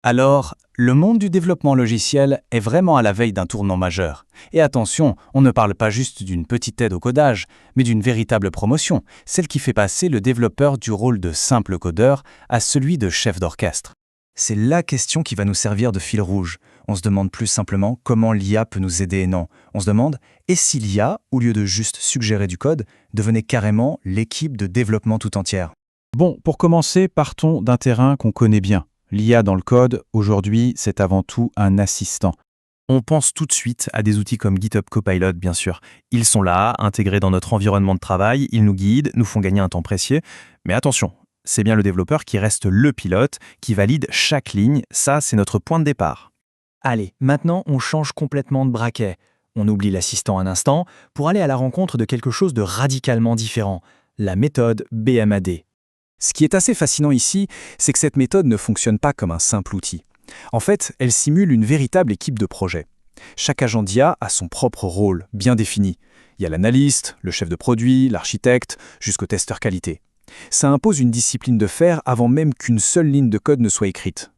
Alors, le monde du développement logiciel est vraiment à la veille d'un tournant majeur. Et attention, on ne parle pas juste d'une petite aide au codage, mais d'une véritable promotion, celle qui fait passer le développeur du rôle de simple codeur à celui de chef d'orchestre. C'est la question qui va nous servir de fil rouge. On se demande plus simplement comment l'IA peut nous aider et non. On se demande, et si l'IA, au lieu de juste suggérer du code, devenait carrément l'équipe de développement tout entière? Bon, pour commencer, partons d'un terrain qu'on connaît bien. L'IA dans le code, aujourd'hui, c'est avant tout un assistant. On pense tout de suite à des outils comme GitHub Copilot, bien sûr. Ils sont là, intégrés dans notre environnement de travail, ils nous guident, nous font gagner un temps précieux. Mais attention, c'est bien le développeur qui reste le pilote, qui valide chaque ligne. Ça, c'est notre point de départ. Allez, maintenant on change complètement de braquet. On oublie l'assistant un instant pour aller à la rencontre de quelque chose de radicalement différent, la méthode BMAD. Ce qui est assez fascinant ici, c'est que cette méthode ne fonctionne pas comme un simple outil. En fait, elle simule une véritable équipe de projet. Chaque agent d'IA a son propre rôle, bien défini. Il y a l'analyste, le chef de produit, l'architecte, jusqu'au testeur qualité. Ça impose une discipline de fer avant même qu'une seule ligne de code ne soit écrite.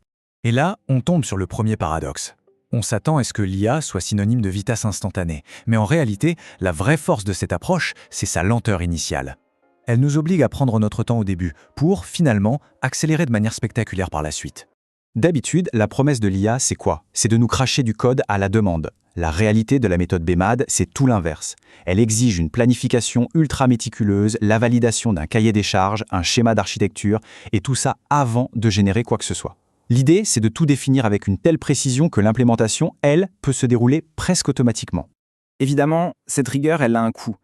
Et là, on tombe sur le premier paradoxe. On s'attend à ce que l'IA soit synonyme de vitesse instantanée. Mais en réalité, la vraie force de cette approche, c'est sa lenteur initiale. Elle nous obligue à prendre notre temps au début pour, finalement, accélérer de manière spectaculaire par la suite. D'habitude, la promesse de l'IA, c'est quoi? C'est de nous cracher du code à la demande. La réalité de la méthode BMAD, c'est tout l'inverse. Elle exige une planification ultra méticuleuse, la validation d'un cahier des charges, un schéma d'architecture, et tout ça avant de générer quoi que ce soit. L'idée, c'est de tout définir avec une telle précision que l'implémentation, elle, peut se dérouler presque automatiquement. Évidemment, cette rigueur, elle a un coût.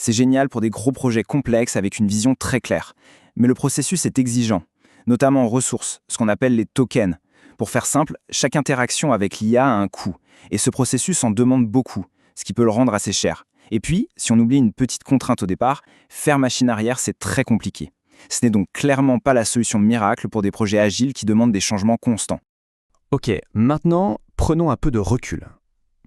C'est génial pour des gros projets complexes avec une vision très claire. Mais le processus est exigeant, notamment en ressources, ce qu'on appelle les tokens. Pour faire simple, chaque interaction avec l'IA a un coût, et ce processus en demande beaucoup, ce qui peut le rendre assez cher. Et puis, si on oublie une petite contrainte au départ, faire machine arrière, c'est très compliqué. Ce n'est donc clairement pas la solution miracle pour des projets agiles qui demandent des changements constants. Ok, maintenant, prenons un peu de recul.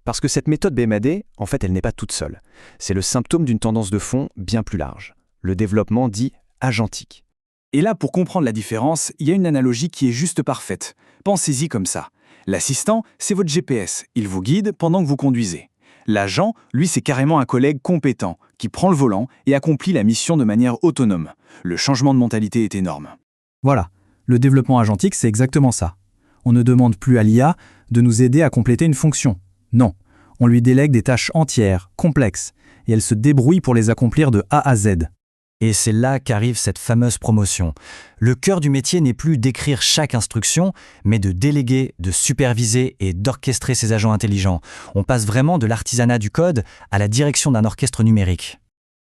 Parce que cette méthode BMAD, en fait, elle n'est pas toute seule. C'est le symptôme d'une tendance de fond bien plus large, le développement dit agentique. Et là, pour comprendre la différence, il y a une analogie qui est juste parfaite. Pensez-y comme ça. L'assistant, c'est votre GPS, il vous guide pendant que vous conduisez. L'agent, lui, c'est carrément un collègue compétent, qui prend le volant et accomplit la mission de manière autonome. Le changement de mentalité est énorme. Voilà, le développement agentique, c'est exactement ça. On ne demande plus à l'IA de nous aider à compléter une fonction. Non, on lui délègue des tâches entières, complexes, et elle se débrouille pour les accomplir de A à Z. Et c'est là qu'arrive cette fameuse promotion. Le cœur du métier n'est plus d'écrire chaque instruction, mais de déléguer, de superviser et d'orchestrer ces agents intelligents. On passe vraiment de l'artisanat du code à la direction d'un orchestre numérique.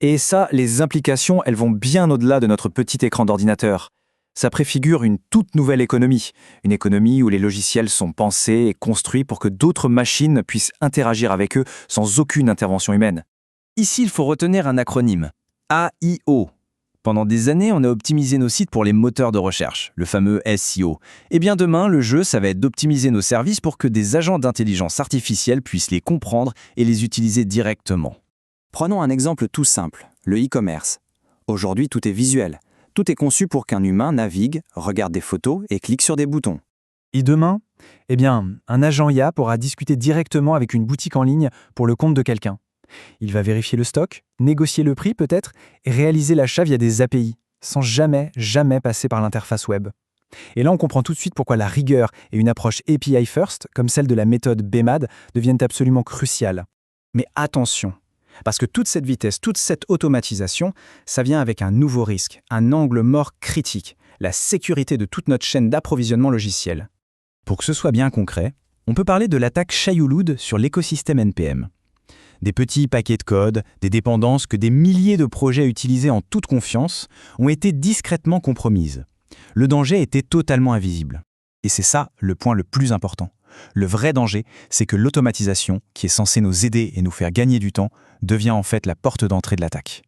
Et ça, les implications, elles vont bien au-delà de notre petit écran d'ordinateur. Ça préfigure une toute nouvelle économie. Une économie où les logiciels sont pensés et construits pour que d'autres machines puissent interagir avec eux sans aucune intervention humaine. Ici, il faut retenir un acronyme. AIO. Pendant des années, on a optimisé nos sites pour les moteurs de recherche, le fameux SEO. Et bien demain, le jeu, ça va être d'optimiser nos services pour que des agents d'intelligence artificielle puissent les comprendre et les utiliser directement. Prenons un exemple tout simple, le e-commerce. Aujourd'hui, tout est visuel. Tout est conçu pour qu'un humain navigue, regarde des photos et clique sur des boutons. Et demain, un agent IA pourra discuter directement avec une boutique en ligne pour le compte de quelqu'un. Il va vérifier le stock, négocier le prix peut-être, et réaliser l'achat via des API, sans jamais passer par l'interface web. Et là, on comprend tout de suite pourquoi la rigueur et une approche API first, comme celle de la méthode BMAD, deviennent absolument cruciales. Mais attention, parce que toute cette vitesse, toute cette automatisation, ça vient avec un nouveau risque, un angle mort critique, la sécurité de toute notre chaîne d'approvisionnement logiciel. Pour que ce soit bien concret, on peut parler de l'attaque Shai-Hulud sur l'écosystème NPM. Des petits paquets de code, des dépendances que des milliers de projets utilisés en toute confiance ont été discrètement compromises. Le danger était totalement invisible. Et c'est ça le point le plus important. Le vrai danger, c'est que l'automatisation, qui est censée nous aider et nous faire gagner du temps, devient en fait la porte d'entrée de l'attaque.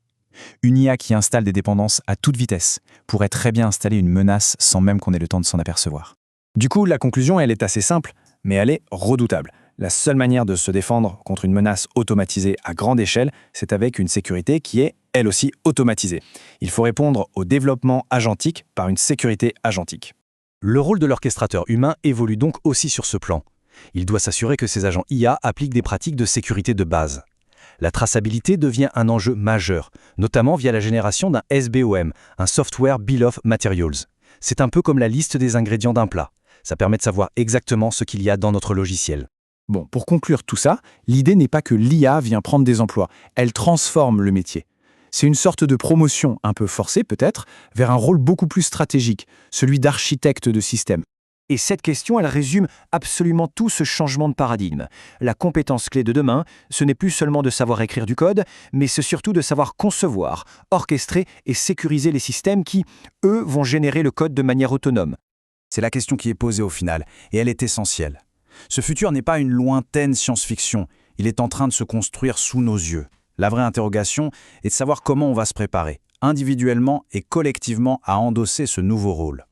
Une IA qui installe des dépendances à toute vitesse pourrait très bien installer une menace sans même qu'on ait le temps de s'en apercevoir. Du coup, la conclusion, elle est assez simple, mais elle est redoutable. La seule manière de se défendre contre une menace automatisée à grande échelle, c'est avec une sécurité qui est, elle aussi, automatisée. Il faut répondre au développement agentique par une sécurité agentique. Le rôle de l'orchestrateur humain évolue donc aussi sur ce plan. Il doit s'assurer que ces agents IA appliquent des pratiques de sécurité de base. La traçabilité devient un enjeu majeur, notamment via la génération d'un SBOM, un Software Bill of Materials. C'est un peu comme la liste des ingrédients d'un plat. Ça permet de savoir exactement ce qu'il y a dans notre logiciel. Bon, pour conclure tout ça, l'idée n'est pas que l'IA vient prendre des emplois, elle transforme le métier. C'est une sorte de promotion, un peu forcée peut-être, vers un rôle beaucoup plus stratégique, celui d'architecte de système. Et cette question, elle résume absolument tout ce changement de paradigme. La compétence clé de demain, ce n'est plus seulement de savoir écrire du code, mais c'est surtout de savoir concevoir, orchestrer et sécuriser les systèmes qui, eux, vont générer le code de manière autonome. C'est la question qui est posée au final, et elle est essentielle. Ce futur n'est pas une lointaine science-fiction, il est en train de se construire sous nos yeux. La vraie interrogation est de savoir comment on va se préparer, individuellement et collectivement, à endosser ce nouveau rôle.